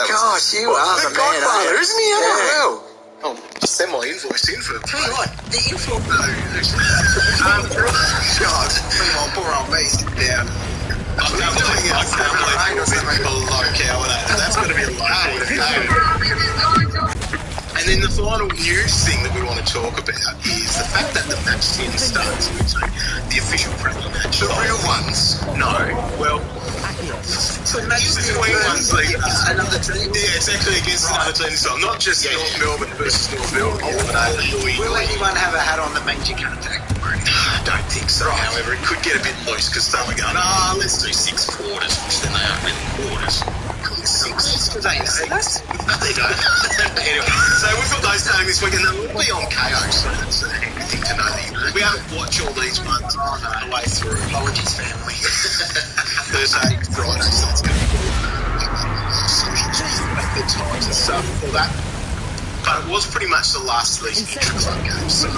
Gosh, you are the Godfather, man, isn't he? Yeah. Oh, send my invoice in for the Tell you what, the info... God, meanwhile, poor old me sitting down. I can't believe you're below cow. That's going to be a low point of view. And then the final news thing that we want to talk about is the fact that the match 10 starts using the official Premier match. The real ones? No. Well, so match between ones like another team? Yeah, it's actually against another team. So not just North Melbourne versus North Melbourne. Will anyone have a hat on that means you can't attack? I don't think so. Right. However, it could get a bit loose because some are going, let's do 6 quarters, which then they aren't really quarters. Because they don't. Anyway, so we've got those starting this week, and they'll all be on KO, so that's a handy thing to know. We haven't watched all these ones on the way through. Apologies, family. Thursday, Friday, so it's going to be the times and stuff for that. But it was pretty much the last of these intra-club games, so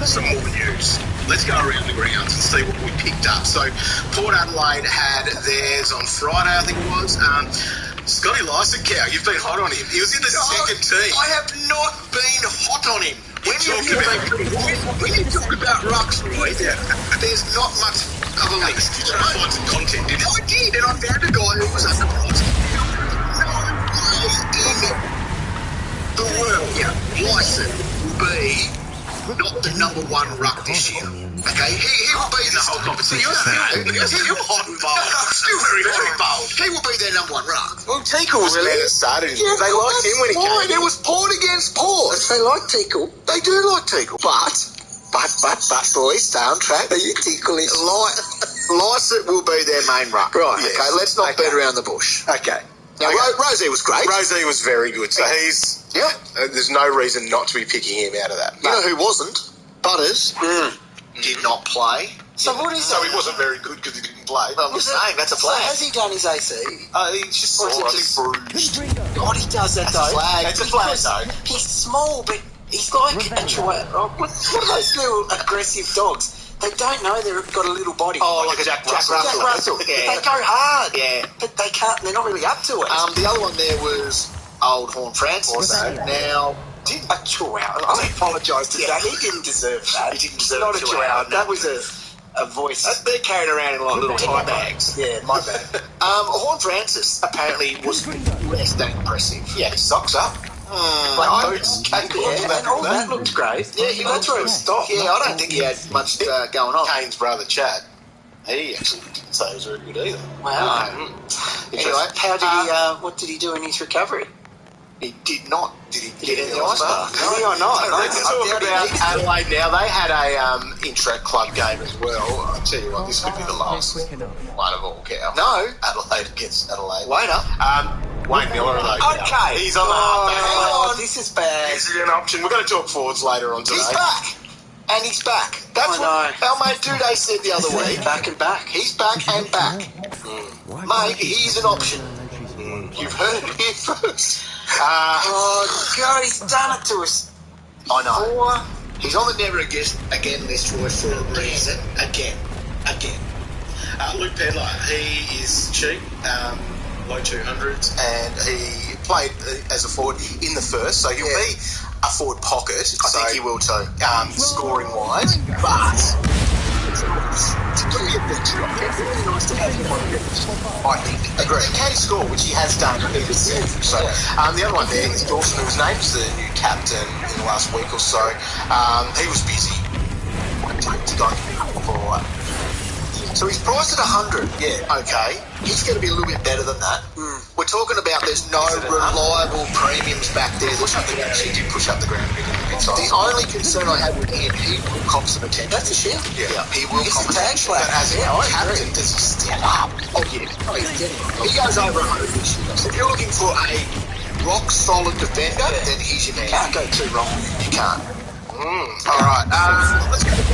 some more news. Let's go around the grounds and see what we picked up. So Port Adelaide had theirs on Friday, I think it was. Scotty Lyson, Cow, you've been hot on him. He was in the second team. I have not been hot on him. When you talk about rucks, Roy, there's not much of a list. You try to find some content, didn't you? I did, and I found a guy who was underpriced. The world, Lyson will be not the number one ruck this year. Okay, he will be in the whole competition. You're hot and bold. Still very hot and bold. He will be their number one ruck. Well, Tickle was the man that started. Yeah, they liked him when he came. It was Port against Port. They like Tickle. They do like Tickle. But, boys, stay on track. Are you tickling? Lycett will be their main ruck. Right. Yes. Okay, let's not beat around the bush. Okay. Now, Rosie was great. Rosie was very good. So he's... Yeah. There's no reason not to be picking him out of that. You know who wasn't? Butters. Did not play. So what is So he wasn't very good because he didn't play. I'm just saying, that's a So flag. has he done his AC? He's just Or is sore, it I think, bruised. God, he does that, That's a though. flag. It's a flag, though. He's small, but he's like a chihuahua. What are those little aggressive dogs? They don't know they've got a little body. Oh, like a Jack Russell. Jack Russell. Yeah. They go hard. Yeah. But they can't. They're not really up to it. The other one there was old Horn Francis. Now, A chihuahua. I apologise to that. He didn't deserve that. He didn't deserve not a a chihuahua, chihuahua. no. That was a voice. they're carried around in like little tie bags. Yeah, my bad. Horn Francis apparently was less than impressive. Yeah, his socks up. Black boots, cake, And all that looked great. Yeah, that's where it was stopped. Yeah, I don't think he had much going on. Kane's brother, Chad, he actually didn't say he was very good either. Wow. Anyway, How did he? What did he do in his recovery? he did not. Did he Get in the ice bath? No, or not? Let's talk about Adelaide now. They had a intra-club game as well. I'll tell you what, this could be the last one of all, Cow. No. Adelaide against Adelaide. Waiter. Wayne Miller, though. Okay. He's on the halfback. This is bad. Is it an option? We're going to talk forwards later on today. He's back. And he's back. That's I what our mate Duday said the other week. Back and back. He's back and back. Mate, he's an option. You've heard it here first. Oh God, he's done it to us. I know. He's on the never again list, Roy, for a reason. Again. Luke Pedlar, he is cheap, low 200s, and he played as a forward in the first, so he'll be a forward pocket. I think he will too. Scoring wise, but It's going to be a big job. It's really nice to have him on the bench. I think. agree. He can score, which he has done in the season. So the other one there is Dawson, who was named as the new captain in the last week or so. He was busy. To go for. So he's priced at 100. Yeah. Okay. He's going to be a little bit better than that. We're talking about there's no reliable premiums back there. He did push up the ground a bit in the The only concern I have with him, he will cop some attention. That's a shit. Yeah, he will He's cop a tag attention. player. But as a captain, does he stand up? Oh, yeah. Oh, he's getting it. He goes over 100 this year. So if you're looking for a rock-solid defender, then he's your man. Can't go too wrong. You can't. All right. Let's go to the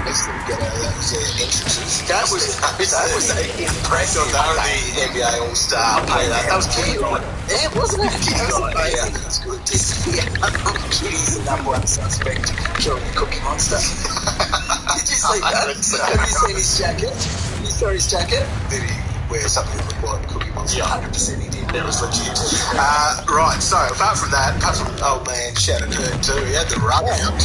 Let's get out of those entrances. That was impressive. They were the NBA All-Star. I'll pay that. That was key, right? Yeah, wasn't it? That was amazing. Yeah, that's good. He's the number one suspect killing the Cookie Monster. Did you see that? Have you seen his jacket? You saw his jacket? Did he? wear something that looked like Cookie Monster. Yeah, 100% he did. That was legit. Right, so apart from old man Shannon Hearn too, he had the rub out.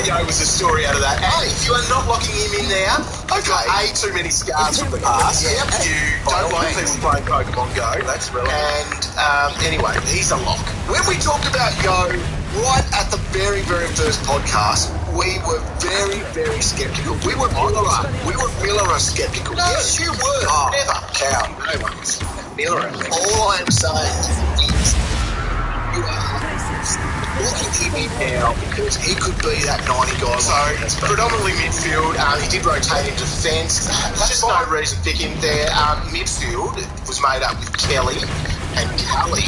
Yo was the story out of that. Hey, if you are not locking him in now, okay, too many scars from the past. Yep. You don't like people playing Pokemon Go. That's relevant. And anyway, he's a lock. When we talked about Yo right at the very, very first podcast, we were very, very sceptical. We were Miller skeptical. No, yes, you were. Oh, never. Cow. No one's Miller. All I'm saying is you are looking him in now because he could be that 90 guy. So, predominantly midfield. He did rotate into defence. There's just no reason to pick him there. Midfield was made up with Kelly and Cully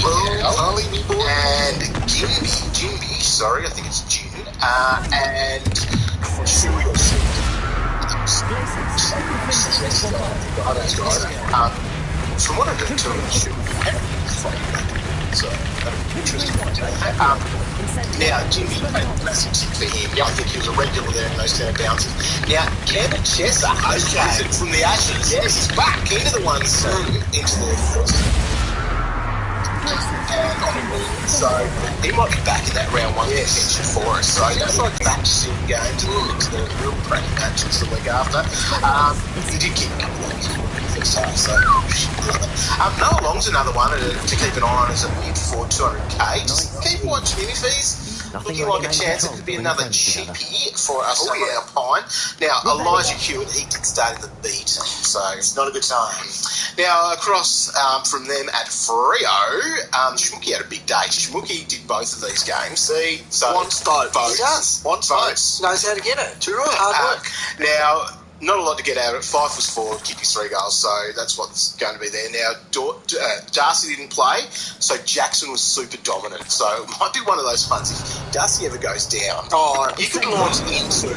and Jimby, sorry, I think it's Jim, and Chewy. From what I did to him, so interesting one. Now, Jimmy, massive tick for him. I think he was a regular there in those 10 bounces. Now, Campbell Chesser, from the Ashes, yes, he's back into the ones, into the first. So he might be back in that round one contention for us. So that's like matches in games and the real cracking matches the week after. He did kick a couple of first half, so Noah Long's another one to keep an eye on as a mid-forward 200k. Just keep watching him if he's looking like a chance it could be another chippy for us to our Pine. Now, Elijah Hewitt, he did start in the beat, so it's not a good time. Now, across from them at Freo, Schmookie had a big day. Schmookie did both of these games. See, so wants both. He does. Wants both. Knows how to get it. Too right. Hard work. Now, not a lot to get out of it. Fife was forward, kicked his 3 goals, so that's what's going to be there. Now, Darcy didn't play, so Jackson was super dominant. So it might be one of those ones. If Darcy ever goes down, you could launch into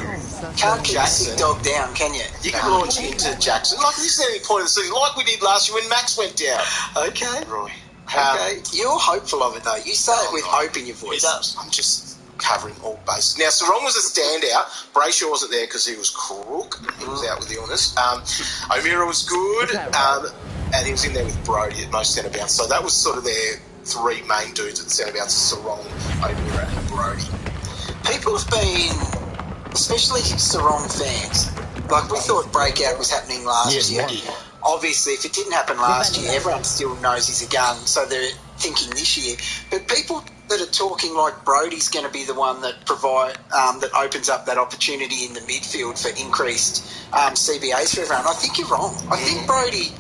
Can't keep Jackson. A sick dog down, can you? You can launch into Jackson. Like, this is any point in the season, like we did last year when Max went down. Okay. Roy. Okay. You're hopeful of it, though. You say it with hope in your voice. He does. I'm just covering all bases. Now, Sarong was a standout. Brayshaw wasn't there because he was crook. He was out with illness. O'Meara was good, and he was in there with Brody at most centre bounce. So that was sort of their 3 main dudes at the centre bounce: Sarong, O'Meara, and Brody. People have been, especially Sarong fans, like we thought breakout was happening last year. Obviously, if it didn't happen last year, everyone still knows he's a gun, so they're thinking this year. But people that are talking like Brody's going to be the one that that opens up that opportunity in the midfield for increased CBAs for everyone, I think you're wrong. I think Brody,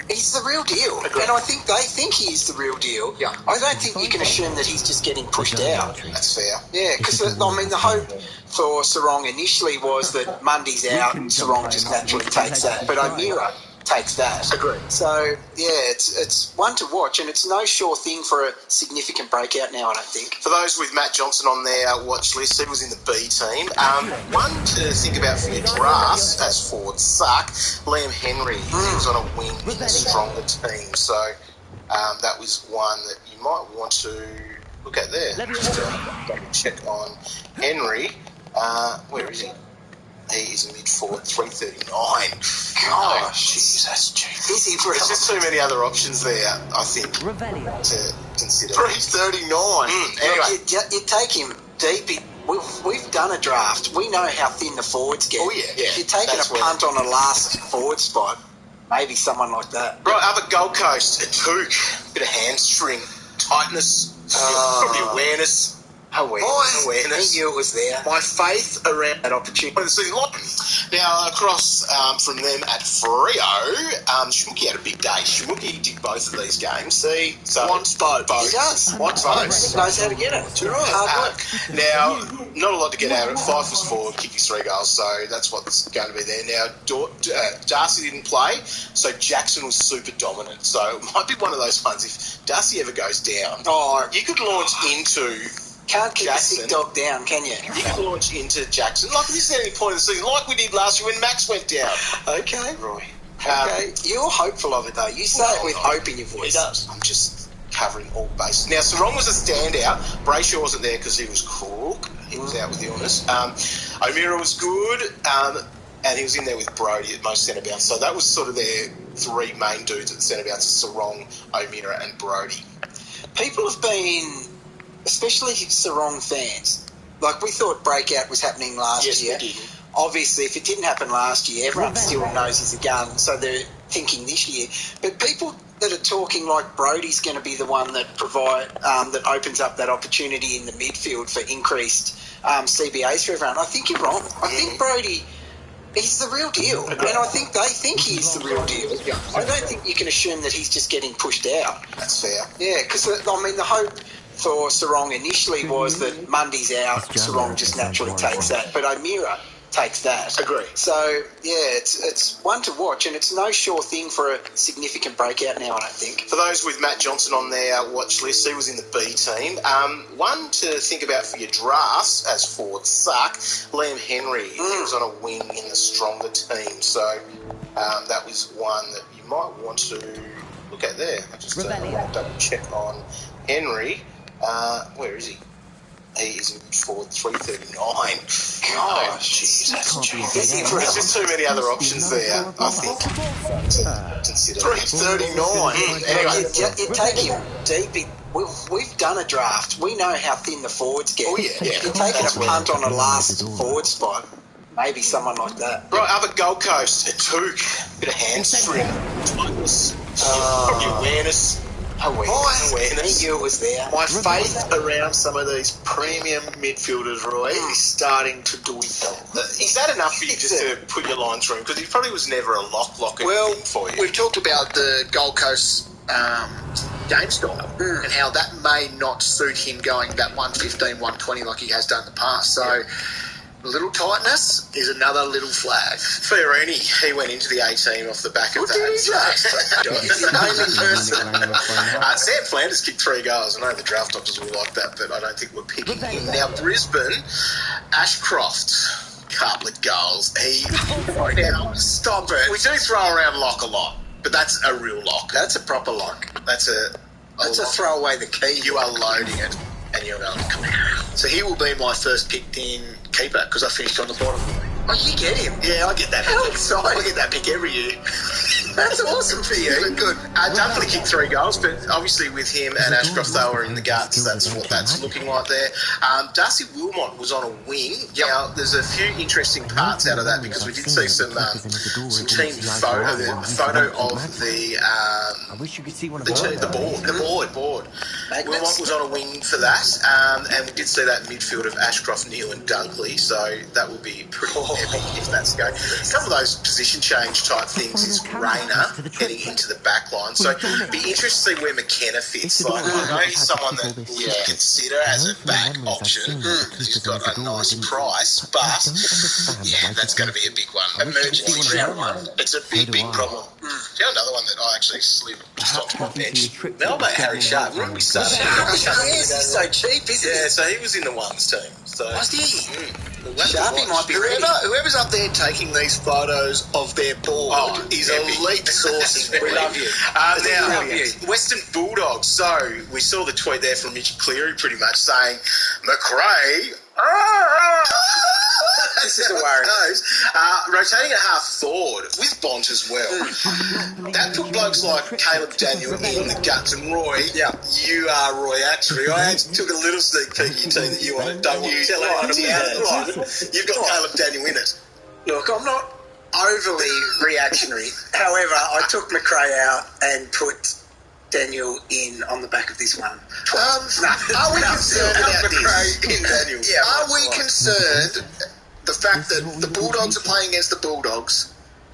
he's the real deal. Agreed. And I think they think he is the real deal. Yeah. I don't think you can assume that he's just getting pushed out. That's fair. Yeah, because, I mean, the hope for Sarong initially was that Mundy's out and Sarong just naturally takes that. But O'Meara takes that. Agreed. So, yeah, it's one to watch, and it's no sure thing for a significant breakout now, I don't think. For those with Matt Johnson on their watch list, he was in the B team. One to think about for your drafts as forward suck, Liam Henry. He was on a wing in a stronger team, so that was one that you might want to look at there. Just double check on Henry. Where is he? He is a mid-forward, 339. Gosh, jeez, that's cheap. There's just too many other options there, I think, to consider. 339. Anyway. You take him deep. We've done a draft. We know how thin the forwards get. Oh, yeah. If you're taking a punt on the last forward spot, maybe someone like that. Right, up at Gold Coast, a Took. Bit of hamstring, tightness, probably awareness. Awareness. He knew it was there. My faith around that opportunity. Now, across from them at Freo, Schmookie had a big day. Schmookie did both of these games. See? So wants both. He does. Wants both. Knows how to get it. Too right. Hard work. Now, not a lot to get out of it. Fife was forward, kicked his 3 goals, so that's what's going to be there. Now, Darcy didn't play, so Jackson was super dominant. So it might be one of those ones. If Darcy ever goes down, you could launch into... Can't keep Jackson. A sick dog down, can you? You can launch into Jackson. Like, this is any point in the season, like we did last year when Max went down. Okay. Roy. Okay. You're hopeful of it, though. You say it with hope in your voice. He does. I'm just covering all bases. Now, Sarong was a standout. Brayshaw wasn't there because he was crook. He was out with illness. O'Meara was good. and he was in there with Brody at most centre bounce. So that was sort of their three main dudes at centre bounce: Sarong, O'Meara, and Brody. People have been, especially Sarong fans, like we thought breakout was happening last year. We did. Obviously, if it didn't happen last year, everyone still knows he's a gun, so they're thinking this year. But people that are talking like Brody's going to be the one that that opens up that opportunity in the midfield for increased CBAs for everyone, I think you're wrong. I think Brody, he's the real deal, and I think they think he's the real deal. I don't think you can assume that he's just getting pushed out. That's fair. Yeah, because, I mean, the hope for Sarong initially was that Mundy's out, Sarong just naturally takes that, but O'Meara takes that. Agree. So, yeah, it's one to watch, and it's no sure thing for a significant breakout now, I don't think. For those with Matt Johnson on their watch list, he was in the B team. One to think about for your drafts as forwards suck, Liam Henry. He was on a wing in the stronger team, so that was one that you might want to look at there. I just double check on Henry. Where is he? He is in forward 339. Gosh, there's just too many other options there, I think, to consider. 339. Anyway, you take him deep. We've done a draft. We know how thin the forwards get. Oh, yeah. If you're taking a punt on a last forward spot, maybe someone like that. Right, up at Gold Coast, a Took, bit of hamstring, tightness, probably awareness. I knew it was there. My faith around some of these premium midfielders, Roy, is starting to dwindle. Is that enough for you just to put your line through him? Because he probably was never a lock for you. We've talked about the Gold Coast game style and how that may not suit him going that 115, 120 like he has done in the past. So little tightness is another little flag. Fiorini, he went into the A team off the back of that. He's the only person. Sam Flanders kicked 3 goals. I know the draft doctors will like that, but I don't think we're picking him. Now, Brisbane, Ashcroft, couple of goals. Now, stop it. We do throw around lock a lot, but that's a real lock. That's a proper lock. That's a throw away the key. You are loading it, and you're going, come here. So he will be my first picked in keeper because I finished on the bottom. Oh, you get him? Yeah, I get that. How exciting. I get that pick every year. That's awesome for you. Good. Definitely kicked 3 goals, but obviously with him and Ashcroft, they were in the guts. That's what that's looking like there. Darcy Wilmot was on a wing. Now, there's a few interesting parts out of that because we did see some team photo, the photo of the board. Wilmot was on a wing for that, and we did see that midfield of Ashcroft, Neal and Dunkley, so that will be pretty epic if that's going. A couple of those position change type things is Rayner heading into the back line, so it'd be interesting to see where McKenna fits. Like, I know he's someone that we consider as a back option because he's got a nice price, but yeah, that's going to be a big one. Emergency round one. It's a big problem. Do you know another one that I actually slid just onto my bench? Melbourne, Harry Sharp. Remember we started? Yes, he's so cheap, isn't he? Yeah, so he was in the ones team. So was he? Sharpie might be ready. Whoever's up there taking these photos of their board is elite sources. We love you. Now, Western Bulldogs. So we saw the tweet there from Mitch Cleary pretty much saying, McRae... This is how it goes. Rotating a half forward with Bont as well. That put blokes like Caleb Daniel in the guts, and Roy, you are Roy actually. I actually took a little sneak peek at your team that you want. Don't you tell anyone about it. You've got Caleb Daniel in it. Look, I'm not overly reactionary. However, I took McRae out and put Daniel in on the back of this one. Are we concerned about this? In Daniel. Are we concerned the fact that the Bulldogs are playing against the Bulldogs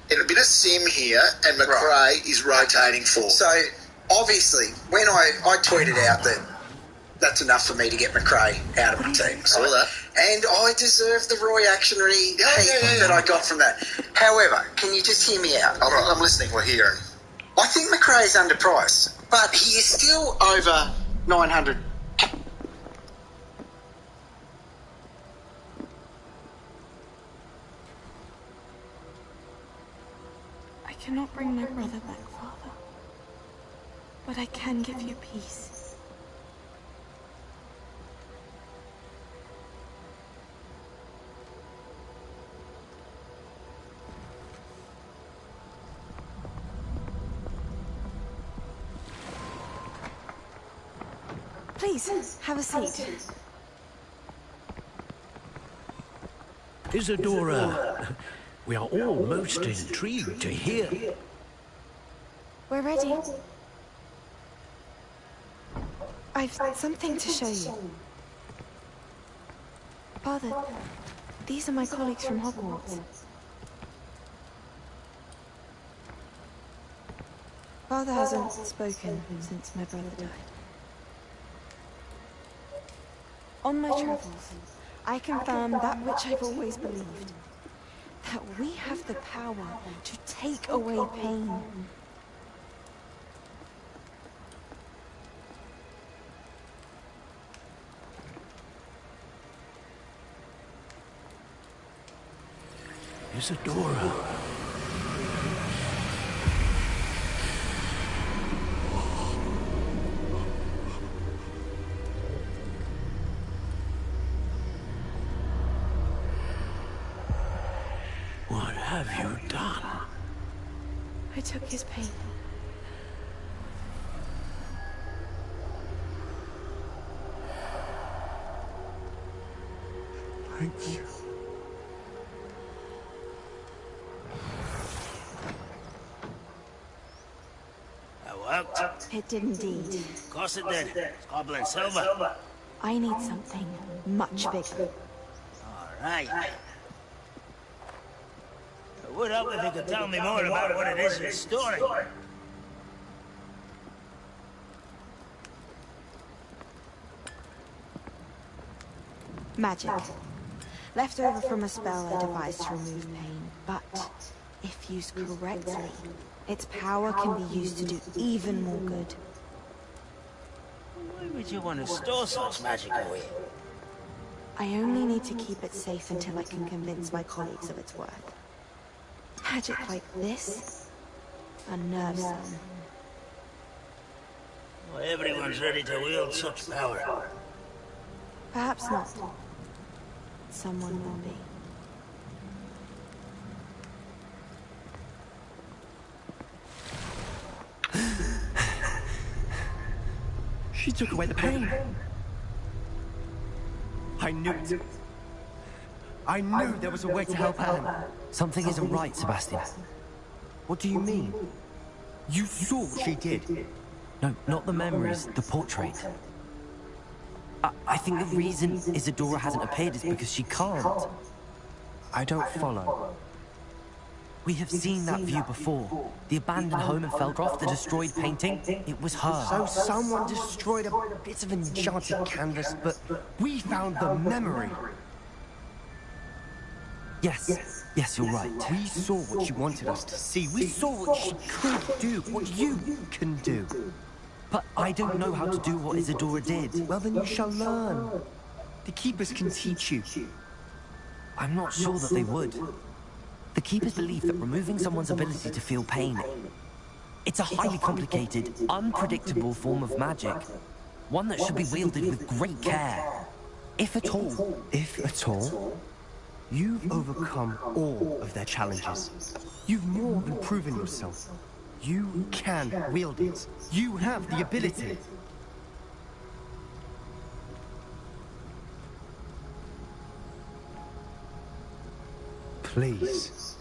in a bit of sim here and McRae is rotating forward? So, obviously, when I tweeted out that that's enough for me to get McRae out of my team. I saw that. And I deserve the Roy Actionary that I got from that. However, can you just hear me out? I'm listening. We're hearing. I think McRae is underpriced, but he is still over 900. I cannot bring my brother back, Father, but I can give you peace. Please, have a seat. Isadora, we are all most intrigued to hear. We're ready. I've something to show you. Father, these are my colleagues from Hogwarts. Father hasn't spoken since my brother died. On my travels, I confirm that which I've always believed. That we have the power to take away pain. Isadora. What have you done? I took his pain. Thank you. It did indeed. Of course it did. It's goblin silver. I need something much bigger. All right. It would help if you could tell me more about what it is you're storing. Magic. Left over from a spell I devised to remove pain, but if used correctly, its power can be used to do even more good. Why would you want to store such magic away? I only need to keep it safe until I can convince my colleagues of its worth. Magic like this unnerves them. Well, everyone's ready to wield such power. Perhaps not. Someone will be. She took away the pain. I knew it. I knew there was a way to help Anne. Something isn't right, Sebastian. What do you mean? You saw what she did. No, not the memories, the portrait. I think the reason Isadora hasn't appeared is because she can't. I don't follow. We have seen that view before. The abandoned home in Feldcroft, the destroyed painting, it was her. So someone destroyed a bit of enchanted canvas, but we found the memory. Yes, you're right. We saw what she wanted us to see. We saw what she could do, what you can do. But I don't know how to do what Isadora did. Well, then you shall learn. The Keepers can teach you. I'm not sure that they would. The Keepers believe that removing someone's ability to feel pain, it's a highly complicated, unpredictable form of magic. One that should be wielded with great care. If at all. If at all? You've overcome all of their challenges. You've more than proven yourself. You can wield it. You have the ability. Please,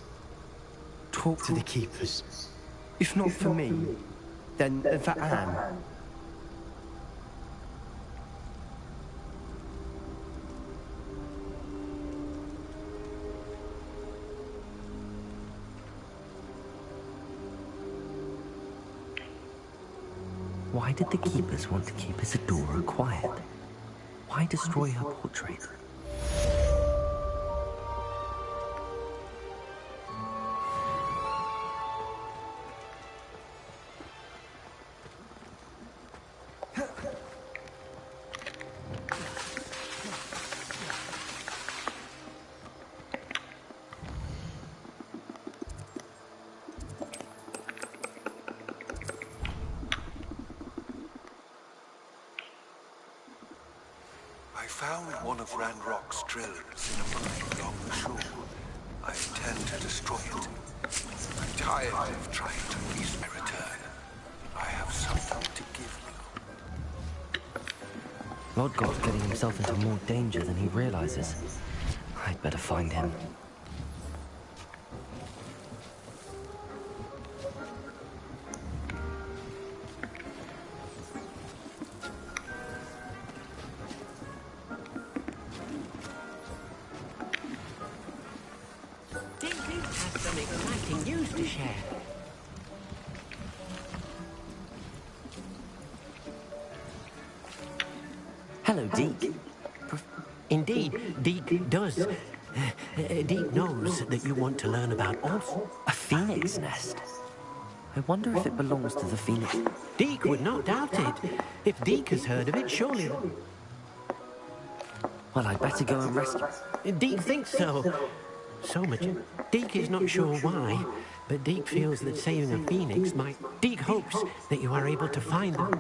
talk to the Keepers. If not for me, then for Anne. Why did the Keepers want to keep Isadora quiet? Why destroy her portrait? I found one of Ranrock's drills in a mine along the shore. I intend to destroy it. I'm tired of trying to please my return. I have something to give you. Lodgott's getting himself into more danger than he realizes. I'd better find him. Has some exciting news to share. Hello, Deke. Indeed, Deke does. Deke knows that you want to learn about Oz. A phoenix nest? I wonder if it belongs to the phoenix... Deke would not doubt it. If Deke has heard of it, surely... Well, I'd better go and rescue... Deke thinks so. So much. Deke is not sure why, but Deke feels that saving a phoenix might... Deke hopes that you are able to find them.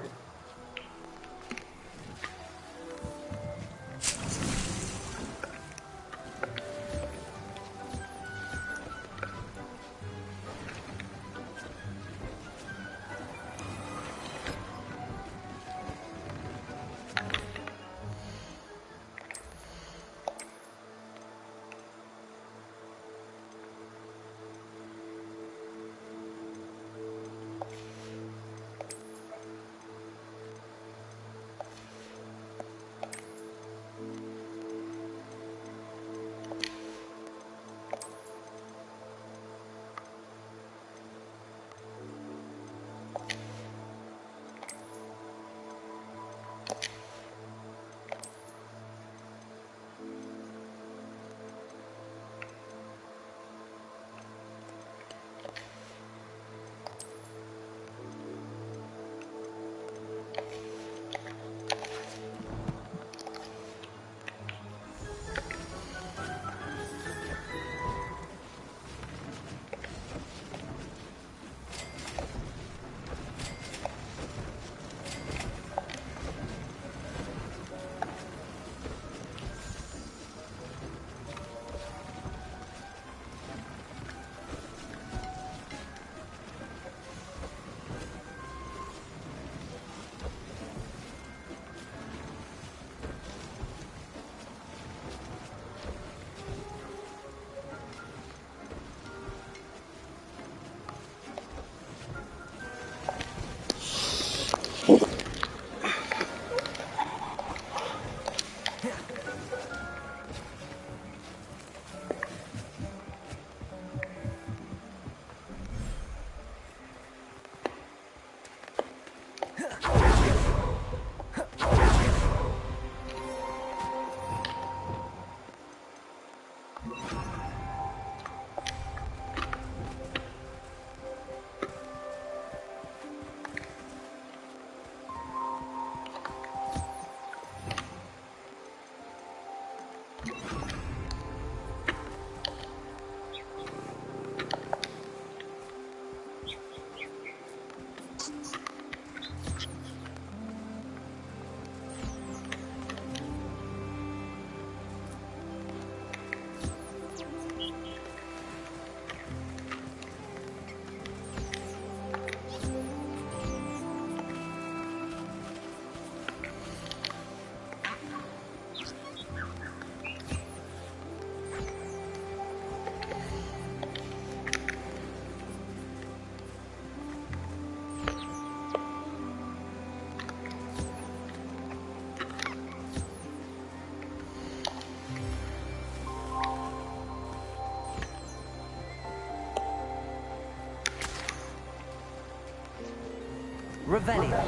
Revelio.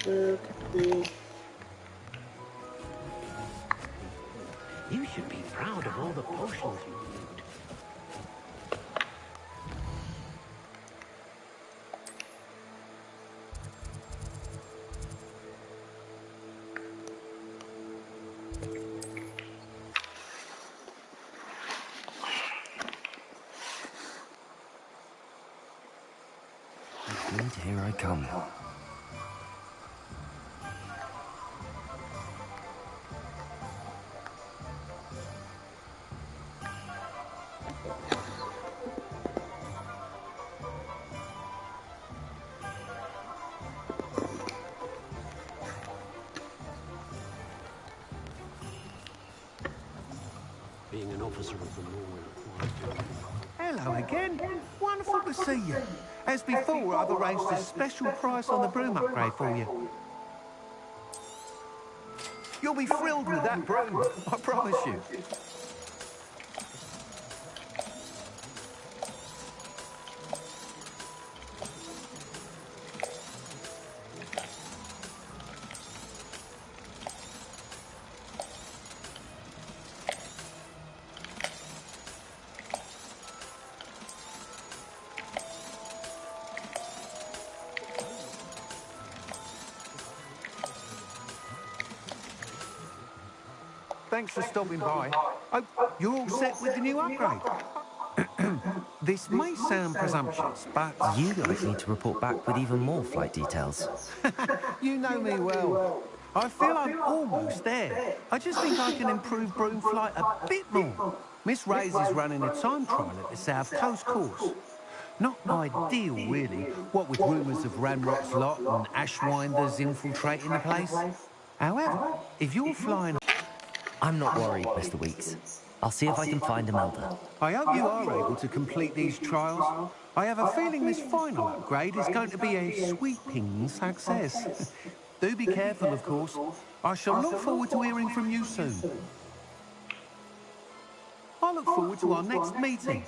You should be proud of all the potions you brewed. And here I come. Being an officer of the law in a quiet town. Hello again. Wonderful to see you. As before, I've arranged a special price on the broom upgrade for you. You'll be thrilled with that broom, I promise you. Thanks for stopping by. Oh, you're all set with the new upgrade. This may sound presumptuous, but You guys need to report back with even more flight details. you know me well. I feel I'm almost there. I just think I can improve broom flight a bit more. Miss Ray's is running a time trial at the South Coast course. Not ideal, really, what with rumours of Ranrock's lot and Ashwinders infiltrating the place. However, if you're flying... I'm not worried, Mr. Weeks. I'll see if I can find Imelda. I hope you are able to complete these trials. I have a feeling this final upgrade is going to be a sweeping success. Do be careful, of course. I shall look forward to hearing from you soon. I look forward to our next meeting.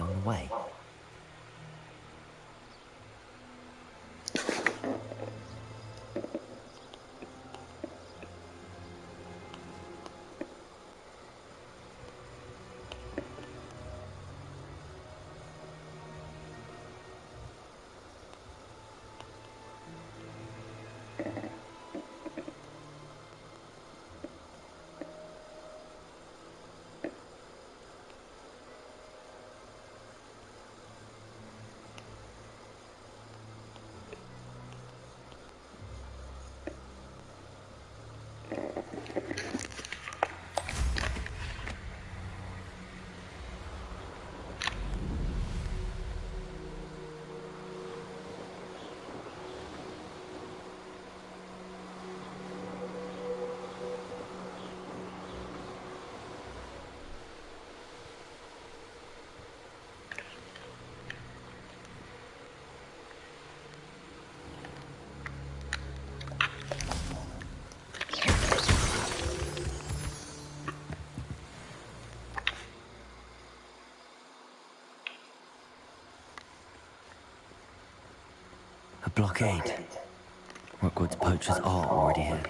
along the way. A blockade. Rookwood's poachers are already here.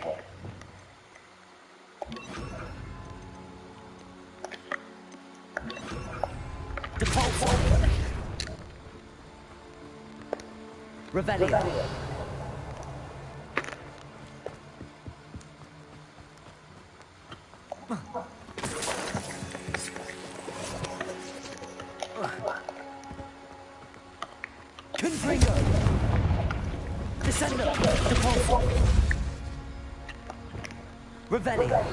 Default! Revelio. Confringo. Descendo. Default. Revelio.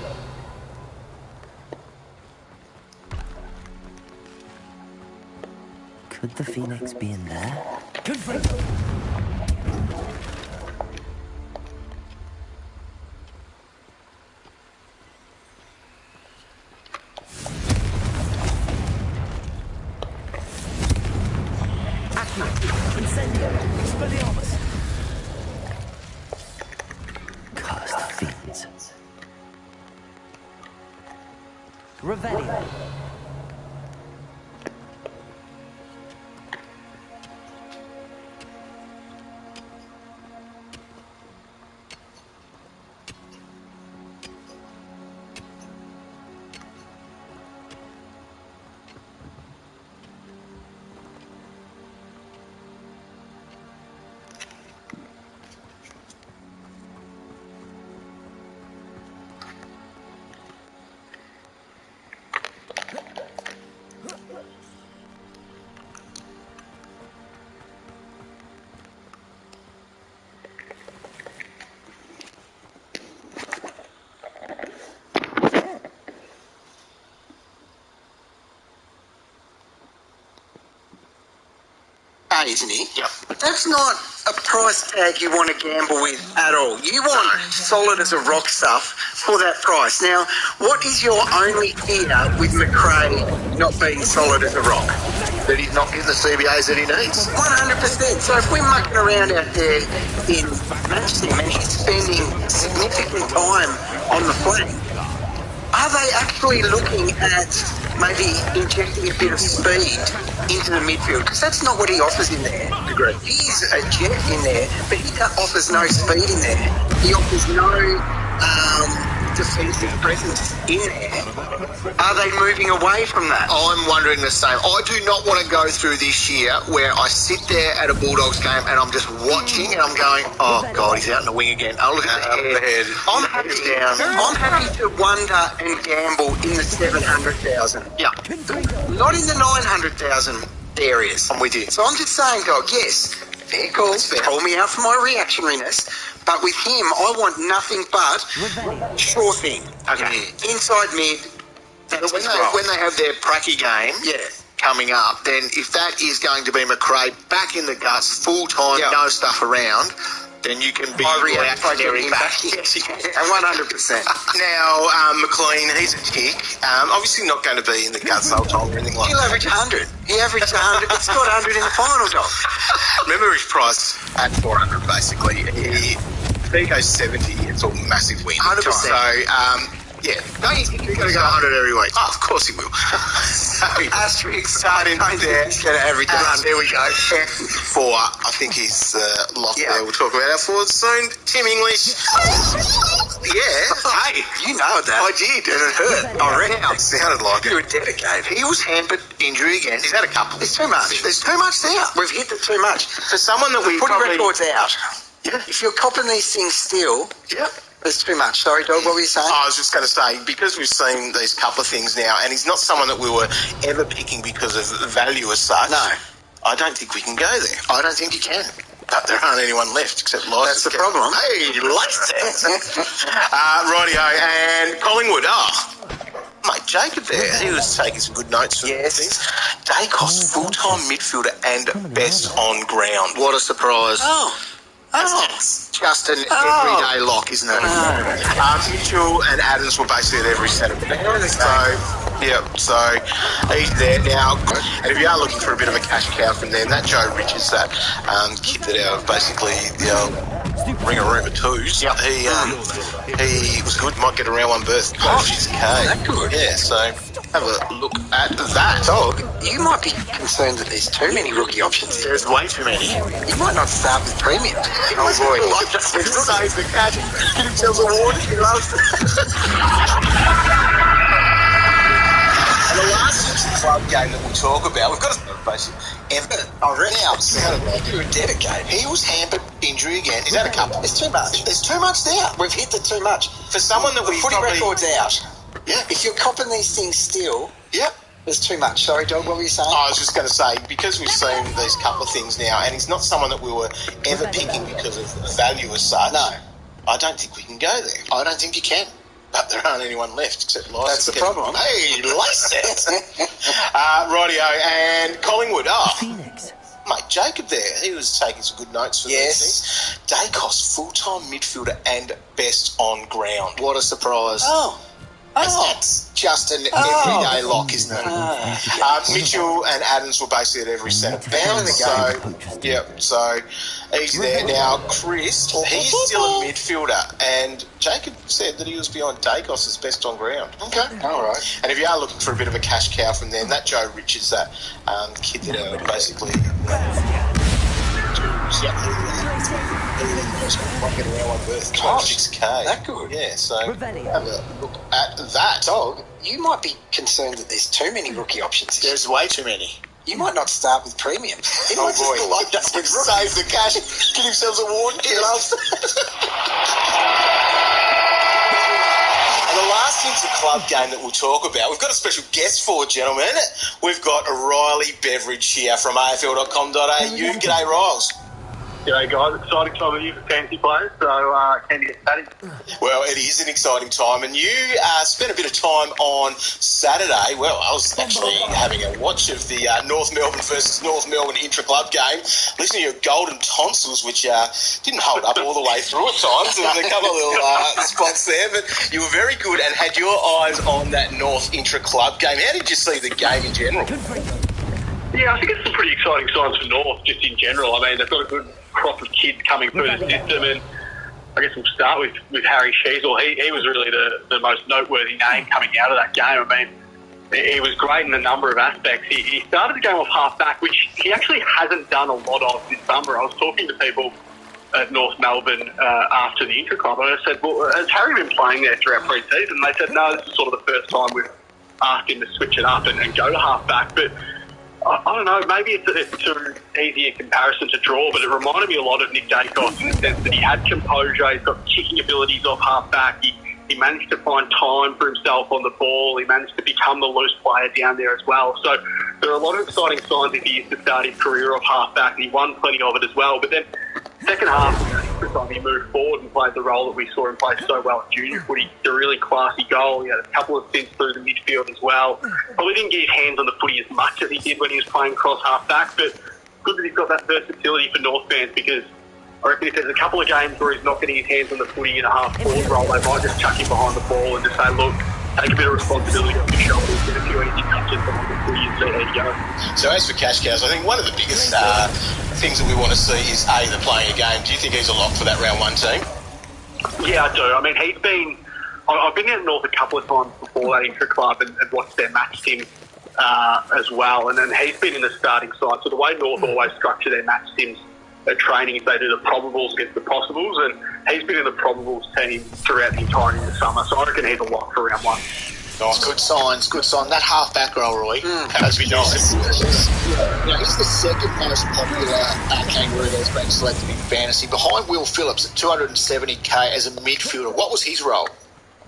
Could the Phoenix be in there? Confringo. Incendio! Expelliarmus! Cursed fiends. Revelio. Isn't he? Yep. That's not a price tag you want to gamble with at all. You want solid as a rock stuff for that price. Now, what is your only fear with McRae not being solid as a rock? That he's not getting the CBAs that he needs. 100%. So if we're mucking around out there in Manchester and he's spending significant time on the flank, are they actually looking at maybe injecting a bit of speed into the midfield? Because that's not what he offers in there. Agreed. He's a jet in there, but he offers no speed in there. He offers no defensive presence in there. Are they moving away from that? I'm wondering the same. I do not want to go through this year where I sit there at a Bulldogs game and I'm just watching and I'm going, oh God, he's out in the wing again. Oh, look at the head. I'm happy to wonder and gamble in the 700,000. Yeah. Not in the 900,000 areas. I'm with you. So I'm just saying, God, yes, fair calls. Call me out for my reactionariness. But with him, I want nothing but sure thing. Okay. Inside mid. That's when they have their pracky game coming up, then if that is going to be McRae back in the guts, full time, no stuff around, then you can be reactionary back. Yes, you can. 100%. Now, McLean, he's a tick. Obviously not going to be in the guts the whole time or anything like that. He'll average 100. He averaged 100. It's got 100 in the final, dog. Remember his price at 400, basically. If he goes 70, it's a massive win. 100%. So, Yeah. Don't you think he's going to go 100 every week? Oh, of course he will. Asterisk. Starting there. Everything. There we go. Four. I think he's locked there. We'll talk about our forwards soon. Tim English. Hey, you know that. I did, and it hurt. I reckon. It sounded like You it. were dedicated. He was hampered injury again. He's had a couple. There's too much. There's too much there. We've hit it too much. For someone that we Footy probably... record's out. Yeah. If you're copping these things still, there's too much. Sorry, Dog, what were you saying? I was just going to say, because we've seen these couple of things now, and he's not someone that we were ever picking because of value as such. No. I don't think we can go there. I don't think you can. But there aren't anyone left except license. That's the problem. Hey, license. Rightio, and Collingwood. Mate, Jacob there, he was taking some good notes from things. Dacos, full-time midfielder and best on ground. What a surprise. That's just an everyday lock, isn't it? Mitchell and Adams were basically at every centre. So he's there now. And if you are looking for a bit of a cash cow from them, that Joe Richards, that kid that out of basically Ringarooma twos, he was good, might get around one berth. That good. Yeah, so have a look at that. Dog, you might be concerned that there's too many rookie options here. There's way too many. You might not start with premium. Oh boy. Saves the catch. Get himself a award. He loves it. And the last club game that we'll talk about, we've got a basic Everton. You were dedicated. He was hampered injury again. He's had a couple. There's too much. There's too much there. We've hit the too much. For someone that we footy probably... record's out. Yeah. If you're copping these things still, there's too much. Sorry, Dog, what were you saying? I was just going to say, because we've seen these couple of things now, and he's not someone that we were ever picking because of value as such. No. I don't think we can go there. I don't think you can. But there aren't anyone left except license. That's the problem. Hey, license. Rightio, and Collingwood. Phoenix. Mate, Jacob there, he was taking some good notes for these things. Dacos, full-time midfielder and best on ground. What a surprise. That's just an everyday lock, isn't it? Mitchell and Adams were basically at every centre. So he's there now. Chris, he's still a midfielder, and Jacob said that he was behind Dacos as best on ground. Okay, all right. And if you are looking for a bit of a cash cow from them, that Joe Richards, that kid that basically... Get around one berth. 6K. That good. Yeah, so have a look at that. Dog, you might be concerned that there's too many rookie options here. There's way too many. You might not start with premium. He might boy. just like that with Save the cash. Get himself a award. And the last thing's a club game that we'll talk about. We've got a special guest for, gentlemen. We've got Riley Beveridge here from AFL.com.au. G'day, Riles. G'day guys, exciting time of year for fantasy players, so can you get chatting? Well, it is an exciting time, and you spent a bit of time on Saturday. Well, I was actually having a watch of the North Melbourne versus North Melbourne intra-club game, listening to your golden tonsils, which didn't hold up all the way through at times. There was a couple of little spots there, but you were very good and had your eyes on that North intra-club game. How did you see the game in general? Yeah, I think it's some pretty exciting signs for North, just in general. I mean, they've got a good crop of kids coming through the system, and I guess we'll start with Harry Sheasel. He was really the most noteworthy name coming out of that game. I mean, he was great in a number of aspects. He started the game off half-back, which he actually hasn't done a lot of this summer. I was talking to people at North Melbourne after the intra-club, and I said, well, has Harry been playing there throughout pre-season? And they said, no, this is sort of the first time we've asked him to switch it up and go to half-back. But I don't know, maybe it's too easy a comparison to draw, but it reminded me a lot of Nick Dacos in the sense that he had composure, he's got kicking abilities off half-back, he managed to find time for himself on the ball, he managed to become the loose player down there as well. So there are a lot of exciting signs if he used to start his career off half-back, and he won plenty of it as well. But then second half, he moved forward and played the role that we saw him play so well at junior footy. A really classy goal. He had a couple of stints through the midfield as well. Probably didn't get his hands on the footy as much as he did when he was playing cross half-back, but good that he's got that versatility for North fans, because I reckon if there's a couple of games where he's not getting his hands on the footy in a half-forward role, they might just chuck him behind the ball and just say, look, take a bit of responsibility on your shoulders, get a few easy touches behind the footy and see how you go. So as for cash cows, I think one of the biggest things that we want to see is the playing a game. Do you think he's a lock for that round one team? Yeah, I do. I mean, he's been I've been down north a couple of times before that intra-club and watched their match team as well, and then he's been in the starting side. So the way North always structure their match teams at training is they do the probables against the possibles, and he's been in the probables team throughout the entirety of the summer, so I reckon he's a lock for round 1. Nice, good signs, good sign. That half-back roll, Roy, has been nice. Now, he's the second most popular kangaroo that's been selected in fantasy, behind Will Phillips at 270k as a midfielder. What was his role?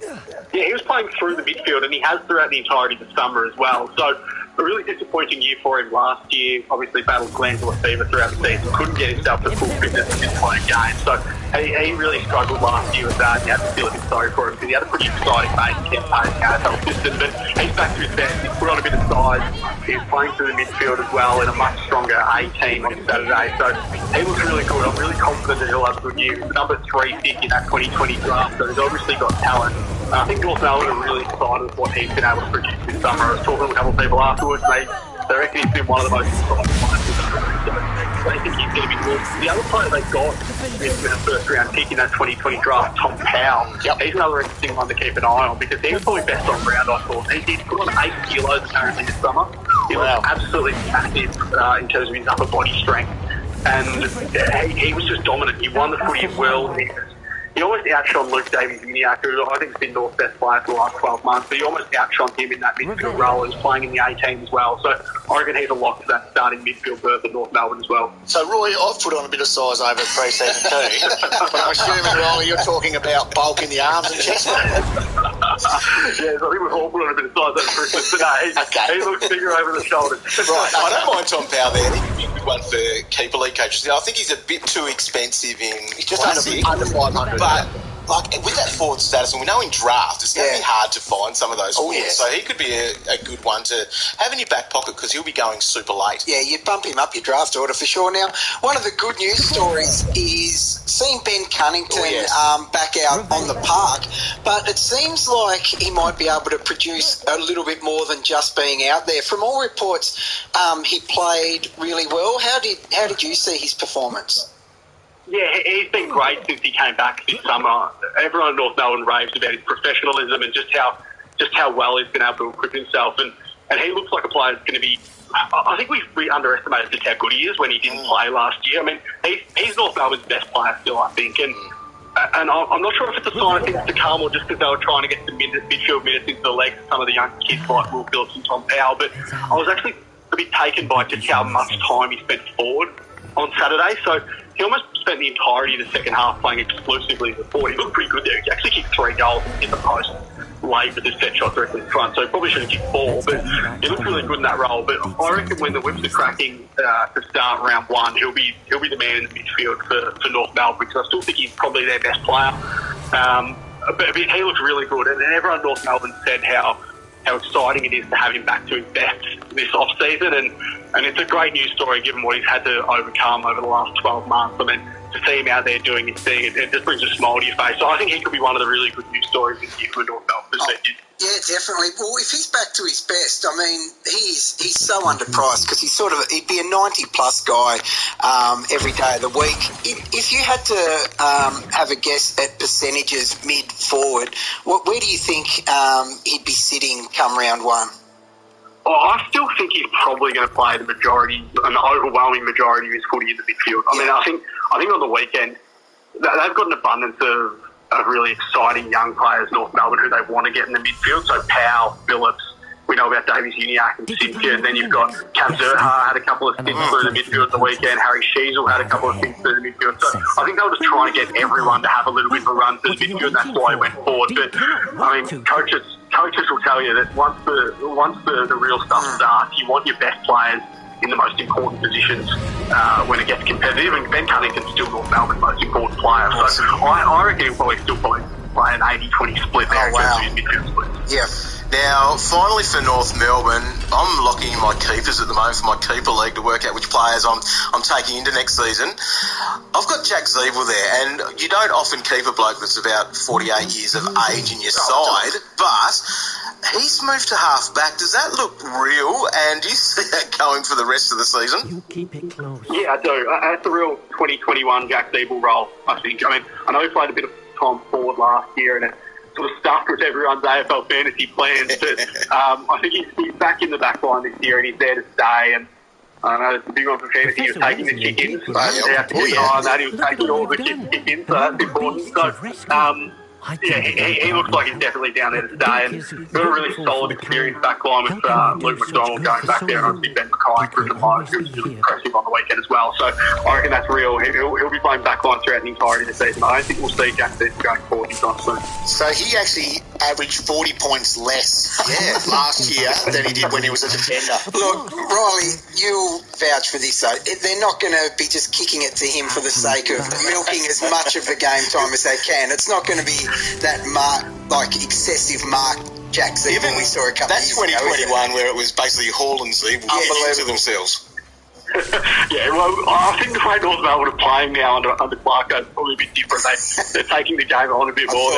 Yeah, he was playing through the midfield, and he has throughout the entirety of the summer as well. So a really disappointing year for him last year. Obviously battled glandular fever throughout the season, couldn't get himself to full fitness in this point of game. So he really struggled last year with that, and you have to feel a bit sorry for him because he had a pretty exciting base campaign in the AFL system. But he's back to his best. He's put on a bit of size. He's playing through the midfield as well in a much stronger A team on Saturday. So he looks really good. I'm really confident that he'll have a good year. He's the number 3 pick in that 2020 draft, so he's obviously got talent. I think North Melbourne are really excited with what he's been able to produce this summer. I was talking to a couple of people afterwards, they reckon he's been one of the most exciting players this summer. So they think he's going to be good. The other player they got is the first round pick in that 2020 draft, Tom Powell. He's another interesting one to keep an eye on because he was probably best on ground, I thought. He's put on 8 kilos apparently this summer. He was absolutely massive in terms of his upper body strength. And he was just dominant. He won the footy well. He almost outshone Luke Davies-Uniacke, who I think has been North's best player for the last 12 months, but he almost outshone him in that midfield role. He's playing in the 18 as well, so I reckon he's a lock for that starting midfield berth at North Melbourne as well. So, Roy, I've put on a bit of size over pre-season too, but I'm assuming, Roy, you're talking about bulk in the arms and chest. Yes, I think we've all put on a bit of size over Christmas today. He looks bigger over the shoulders. Right, I don't mind Tom Powell there. I think he'd be a good one for keeper league coaches. I think he's a bit too expensive in just under 500. But like with that forward status, and we know in draft it's going to be hard to find some of those forwards. So he could be a good one to have in your back pocket because he'll be going super late. Yeah, you'd bump him up your draft order for sure. Now, one of the good news stories is seeing Ben Cunnington back out on the park, but it seems like he might be able to produce a little bit more than just being out there. From all reports, he played really well. How did you see his performance? Yeah, he's been great since he came back this summer. Everyone in North Melbourne raves about his professionalism and just how well he's been able to equip himself. And he looks like a player that's going to be... I think we underestimated just how good he is when he didn't play last year. I mean, he's North Melbourne's best player still, I think. And I'm not sure if it's a sign of things to come or just because they were trying to get some midfield minutes into the legs of some of the young kids like Will Phillips and Tom Powell. But I was actually a bit taken by just how much time he spent forward on Saturday. So he almost spent the entirety of the second half playing exclusively as a forward. He looked pretty good there. He actually kicked 3 goals in the post late with his set shot directly in front, so he probably should have kicked 4, but he looked really good in that role. But I reckon when the whips are cracking to start round 1, he'll be the man in the midfield for North Melbourne, because I still think he's probably their best player. But he looks really good, and everyone in North Melbourne said how exciting it is to have him back to his best this off-season, and it's a great news story given what he's had to overcome over the last 12 months. I mean, to see him out there doing his thing, it just brings a smile to your face. So I think he could be one of the really good news stories this year for North Melbourne. Yeah, definitely. Well, if he's back to his best, I mean, he's so underpriced because he'd be a 90-plus guy every day of the week. If you had to have a guess at percentages mid-forward, where do you think he'd be sitting come round 1? Oh, I still think he's probably going to play an overwhelming majority of his footy in the midfield. I mean, I think on the weekend they've got an abundance of really exciting young players, North Melbourne, who they want to get in the midfield. So Powell, Phillips, we know about Davies-Uniacke and Cynthia, and then you've got Cam Zerha had a couple of stints through the midfield at the weekend. Harry Sheasel had a couple of stints through the midfield. So I think they were just trying to get everyone to have a little bit of a run through the midfield, and that's why he went forward. But I mean, coaches will tell you that once the real stuff starts, you want your best players in the most important positions when it gets competitive, and Ben Cunnington's still North Melbourne's most important player. So I reckon he'll probably still play an 80-20 split there in terms of his midfield split. Yeah. Now, finally for North Melbourne, I'm locking in my keepers at the moment for my keeper league to work out which players I'm taking into next season. I've got Jack Zeeble there, and you don't often keep a bloke that's about 48 years of age in your side, but he's moved to half-back. Does that look real, and do you see that going for the rest of the season? You keep it close. Yeah, I do. That's a real 2021 Jack Zeeble role, I think. I mean, I know he played a bit of time forward last year, and sort of stuffed with everyone's AFL fantasy plans. But I think he's back in the back line this year and he's there to stay. And I know it's a big one for fantasy. He was taking the kick-ins. You have to keep an eye on that. He was taking all the kick-ins, so that's important. So, he looks like he's definitely down there to stay. And got a really solid, experienced back line with Luke McDonald going back there. And obviously Ben Mackay, Griffin Lyons, who was impressive on the weekend as well. So I reckon that's real. He'll be playing back line throughout the entirety of the season. I don't think we'll see Jack Seaton going forward anytime soon. So he actually averaged 40 points less last year than he did when he was a defender. Look, Riley, you'll vouch for this, though. They're not going to be just kicking it to him for the sake of milking as much of the game time as they can. It's not going to be that excessive Mark Jackson even we saw a couple of years ago. That's 2021 where it was basically Haaland's to themselves. Well, I think the way North Melbourne are playing now under Clarko is probably a bit different. They're taking the game on a bit more.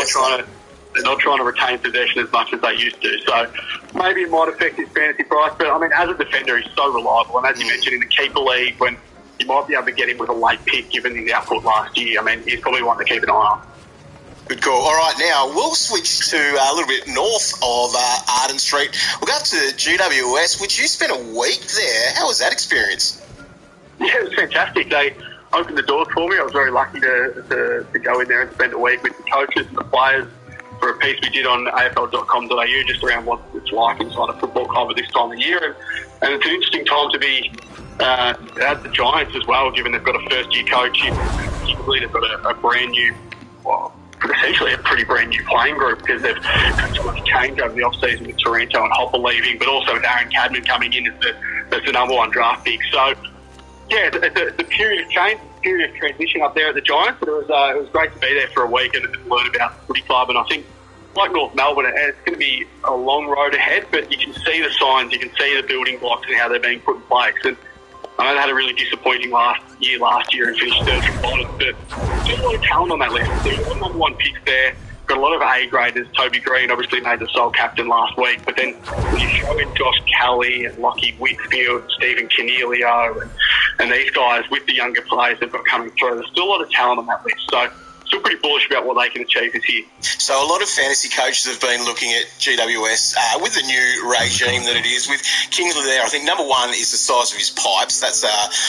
They're not trying to retain possession as much as they used to. So maybe it might affect his fantasy price. But, I mean, as a defender, he's so reliable. And as you mentioned, in the keeper league, when you might be able to get him with a late pick given his output last year, I mean, he's probably one to keep an eye on. Good call. All right, now we'll switch to a little bit north of Arden Street. We'll go up to GWS, which you spent a week there. How was that experience? Yeah, it was fantastic. They opened the doors for me. I was very lucky to go in there and spend a week with the coaches and the players for a piece we did on afl.com.au just around what it's like inside a football club at this time of year. And it's an interesting time to be at the Giants as well, given they've got a first-year coach. Particularly, they've got a brand new, essentially a pretty brand new playing group because they've had so much change over the off-season with Taranto and Hopper leaving, but also with Aaron Cadman coming in as the number one draft pick. So, yeah, it's a period of change, period of transition up there at the Giants, but it was great to be there for a week and learn about the footy club. And I think, like North Melbourne, it's going to be a long road ahead, but you can see the signs, you can see the building blocks and how they're being put in place. And I know they had a really disappointing last year and finished third from bottom, but there's a lot of talent on that list. There's a lot of number one picks there. Got a lot of A-graders. Toby Green obviously made the sole captain last week, but then when you throw in Josh Kelly and Lockie Whitfield, Stephen Canelio and these guys with the younger players they've got coming through, there's still a lot of talent on that list. So still pretty bullish about what they can achieve this year. So a lot of fantasy coaches have been looking at GWS with the new regime that it is. With Kingsley there, I think number one is the size of his pipes. That's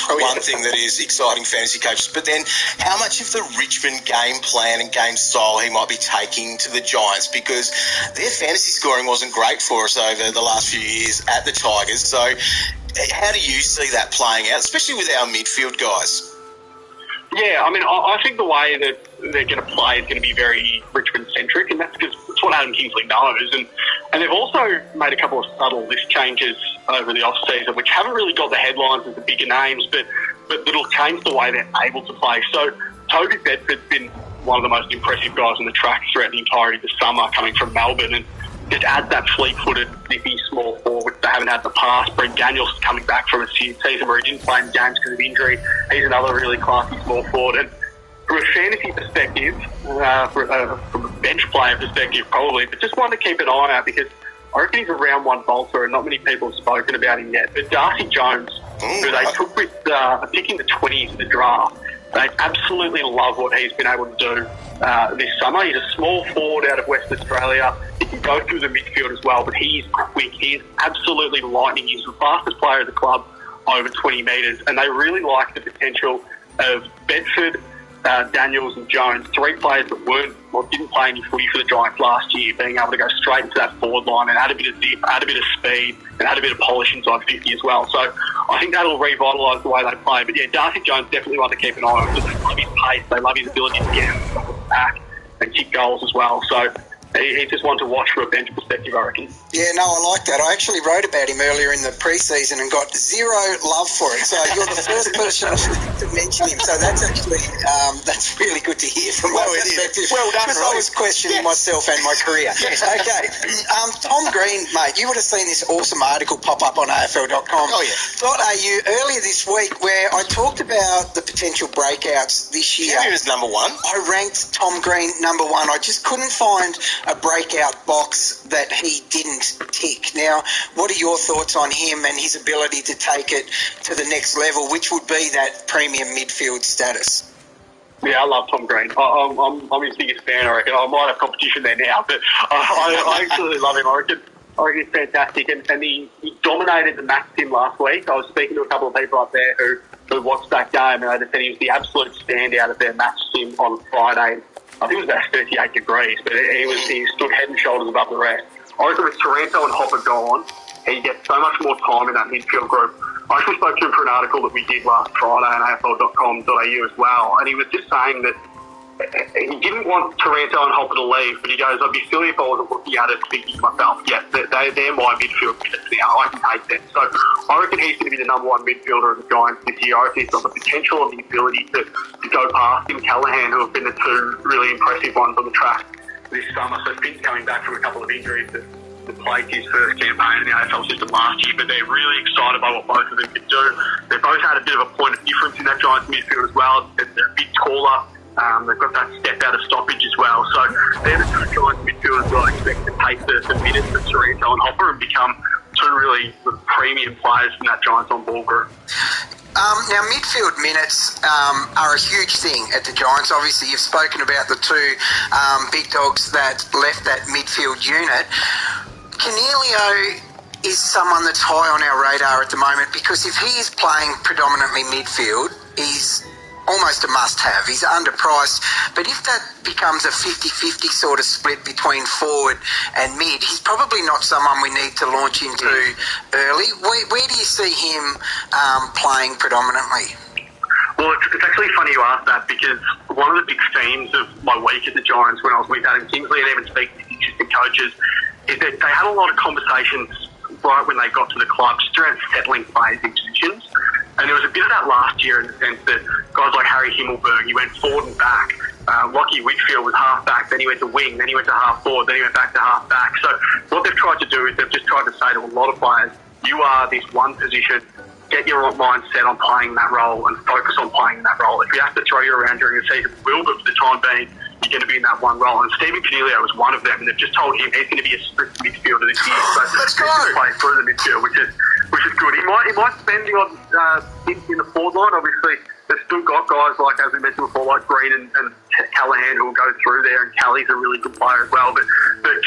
one thing that is exciting fantasy coaches. But then how much of the Richmond game plan and game style he might be taking to the Giants, because their fantasy scoring wasn't great for us over the last few years at the Tigers. So how do you see that playing out, especially with our midfield guys? Yeah, I mean, I think the way that they're going to play is going to be very Richmond-centric, and that's because it's what Adam Kingsley knows. And they've also made a couple of subtle list changes over the off-season, which haven't really got the headlines as the bigger names, but that'll change the way they're able to play. So Toby Bedford's been one of the most impressive guys on the track throughout the entirety of the summer, coming from Melbourne, and just adds that fleet-footed, nippy, small forward, which they haven't had in the past. Brent Daniels coming back from a season where he didn't play in games because of injury. He's another really classy small forward. And from a fantasy perspective, from a bench player perspective probably, but just one to keep an eye out because I reckon he's a round one bolter and not many people have spoken about him yet. But Darcy Jones, who they took with a pick in the 20s in the draft, they absolutely love what he's been able to do this summer. He's a small forward out of West Australia. He can go through the midfield as well, but he's quick. He's absolutely lightning. He's the fastest player of the club, over 20 metres. And they really like the potential of Bedford, Daniels and Jones, three players that didn't play any footy for the Giants last year, being able to go straight into that forward line and add a bit of zip, add a bit of speed, and add a bit of polish inside 50 as well. So I think that'll revitalise the way they play. But yeah, Darcy Jones definitely one to keep an eye on because they love his pace, they love his ability to get back and kick goals as well. So he's just one to watch from a bench perspective, I reckon. Yeah, no, I like that. I actually wrote about him earlier in the pre-season and got zero love for it. So you're the first person to mention him. So that's actually that's really good to hear from my perspective. Well done, because I was questioning myself and my career. Yes. Okay. Tom Green, mate, you would have seen this awesome article pop up on AFL.com. Oh, yeah. .au earlier this week where I talked about the potential breakouts this year. He was number one. I ranked Tom Green number one. I just couldn't find a breakout box that he didn't tick. Now, what are your thoughts on him and his ability to take it to the next level, which would be that premium midfield status? Yeah, I love Tom Green. I'm his biggest fan, I reckon. I might have competition there now, but I absolutely love him. I reckon he's fantastic. And he dominated the match sim last week. I was speaking to a couple of people up there who watched that game, and they said he was the absolute standout of their match sim on Friday. I think it was about 38 degrees, but he stood head and shoulders above the rest. I reckon with Taranto and Hopper gone, he gets so much more time in that midfield group. I actually spoke to him for an article that we did last Friday on afl.com.au as well, and he was just saying that he didn't want Taranto and Hopper to leave, but he goes, I'd be silly if I wasn't looking at it thinking to myself, yeah, they're my midfield minutes now, I can take them. So I reckon he's going to be the number one midfielder of the Giants this year. I reckon he's got the potential and the ability to go past Tim Callahan, who have been the two really impressive ones on the track this summer. So Finn's coming back from a couple of injuries that plagued his first campaign in the AFL system last year, but they're really excited by what both of them can do. They've both had a bit of a point of difference in that Giants midfield as well. They're a bit taller. They've got that step out of stoppage as well. So they're the two Giants midfielders that I expect to take the minutes of Taranto and Hopper and become two really premium players in that Giants on-ball group. Now, midfield minutes are a huge thing at the Giants. Obviously, you've spoken about the two big dogs that left that midfield unit. Cornelio is someone that's high on our radar at the moment because if he is playing predominantly midfield, he's almost a must-have. He's underpriced, but if that becomes a 50-50 sort of split between forward and mid, he's probably not someone we need to launch into early. Where do you see him playing predominantly? Well, it's actually funny you ask that because one of the big themes of my week at the Giants when I was with Adam Kingsley and even speaking to assistant coaches is that they had a lot of conversations right when they got to the club just around settling players in positions. And there was a bit of that last year in the sense that guys like Harry Himmelberg, he went forward and back. Lockie Whitfield was half back, then he went to wing, then he went to half forward, then he went back to half back. So what they've tried to do is they've just tried to say to a lot of players, you are this one position, get your mind set on playing that role and focus on playing that role. If you have to throw you around during the season, we will, but for the time being, you're going to be in that one role. And Stephen Cornelio was one of them, and they've just told him he's going to be a strict midfielder this year. So let's go. Play through the midfield, which is good. He might spend the odd in the forward line. Obviously, they've still got guys like, as we mentioned before, like Green and Callahan who will go through there, and Callie's a really good player as well. But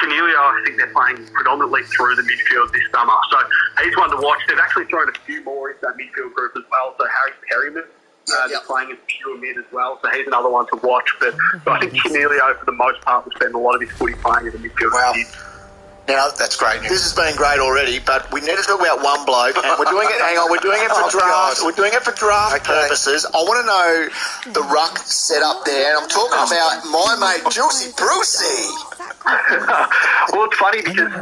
Cornelio, I think they're playing predominantly through the midfield this summer. So he's one to watch. They've actually thrown a few more into that midfield group as well. So Harry Perryman, they're playing as pure mid as well. So he's another one to watch. But I think Cornelio, for the most part, will spend a lot of his footy playing in the midfield. Wow. Now, that's great news. This has been great already, but we need to talk about one bloke, and we're doing it, hang on, we're doing it for draft. We're doing it for draft purposes. I want to know the ruck set up there, and I'm talking about my mate, Juicy Brucey. Well, it's funny because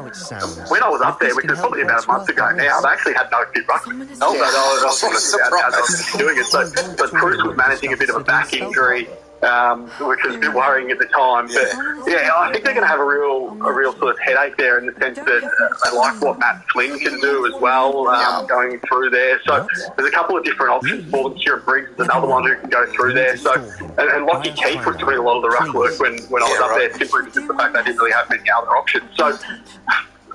when I was up there, which was probably about a month ago now, they actually had no fit ruck. No, but I was honest about how they were doing it. So Bruce was managing a bit of a back injury, which was a bit worrying at the time. But yeah, I think they're going to have a real sort of headache there in the sense that they like what Matt Flynn can do as well, going through there. So there's a couple of different options for them. Kieran Briggs is another one who can go through there. So and Lockie Keefe was doing a lot of the ruck work when I was up there, simply because of the fact they didn't really have many other options. So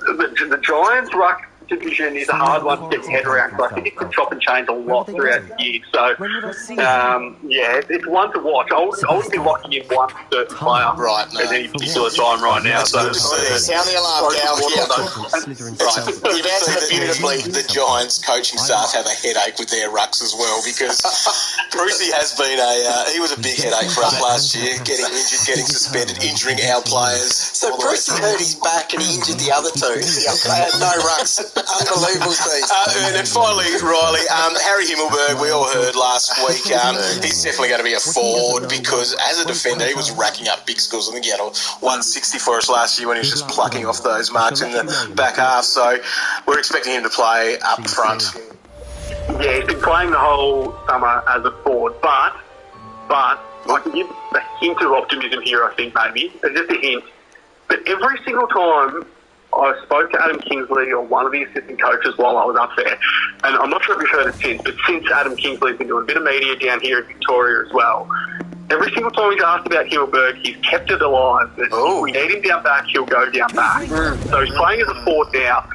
the Giants ruck division is a hard one to get your head around, so I think it could chop and change a lot throughout the year. So, it's one to watch. I wouldn't be locking in one certain player at any particular time right now. So, sound the alarm, Gal. Right. You've answered definitively the Giants coaching staff have a headache with their rucks as well, because Brucey has been he was a big headache for us last year, getting injured, getting suspended, injuring our players. So Brucey hurt his back and he injured the other two. They had no rucks. Unbelievable things. And finally, Riley, Harry Himmelberg, we all heard last week, he's definitely going to be a forward because as a defender, he was racking up big scores. I think he had a 160 for us last year when he was just plucking off those marks in the back half. So we're expecting him to play up front. Yeah, he's been playing the whole summer as a forward, but I can give a hint of optimism here, I think, maybe. Just a hint. But every single time I spoke to Adam Kingsley or one of the assistant coaches while I was up there, and I'm not sure if you've heard it since, but since Adam Kingsley's been doing a bit of media down here in Victoria as well, every single time he's asked about Himmelberg, he's kept it alive. If we need him down back, he'll go down back. So he's playing as a forward now.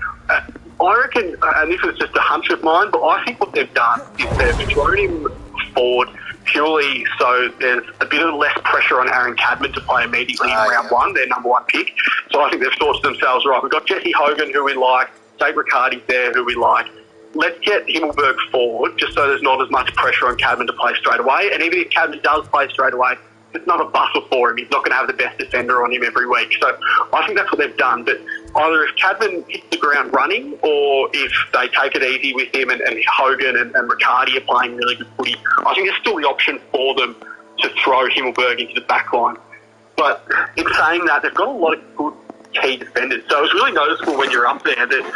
I reckon, and this is just a hunch of mine, but I think what they've done is they've thrown him forward purely so there's a bit of less pressure on Aaron Cadman to play immediately in round one, their number one pick. So I think they've thought to themselves, right, we've got Jesse Hogan, who we like, Dave Riccardi's there, who we like. Let's get Himmelberg forward just so there's not as much pressure on Cadman to play straight away. And even if Cadman does play straight away, it's not a bustle for him. He's not going to have the best defender on him every week. So I think that's what they've done. But either if Cadman hits the ground running or if they take it easy with him and Hogan and Riccardi are playing really good footy, I think there's still the option for them to throw Himmelberg into the back line. But in saying that, they've got a lot of good key defenders. So it was really noticeable when you're up there that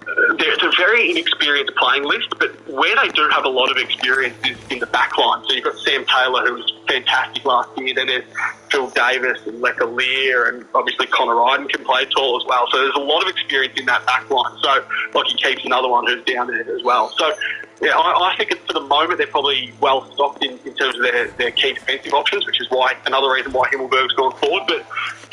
it's a very inexperienced playing list, but where they do have a lot of experience is in the back line. So you've got Sam Taylor, who was fantastic last year. Then there's Phil Davis and Lecca Lear, and obviously Connor Ryden can play tall as well. So there's a lot of experience in that back line. So Lockie Keeps another one who's down there as well. So yeah, I think for the moment they're probably well stocked in terms of their key defensive options, which is why another reason why Himmelberg's gone forward. But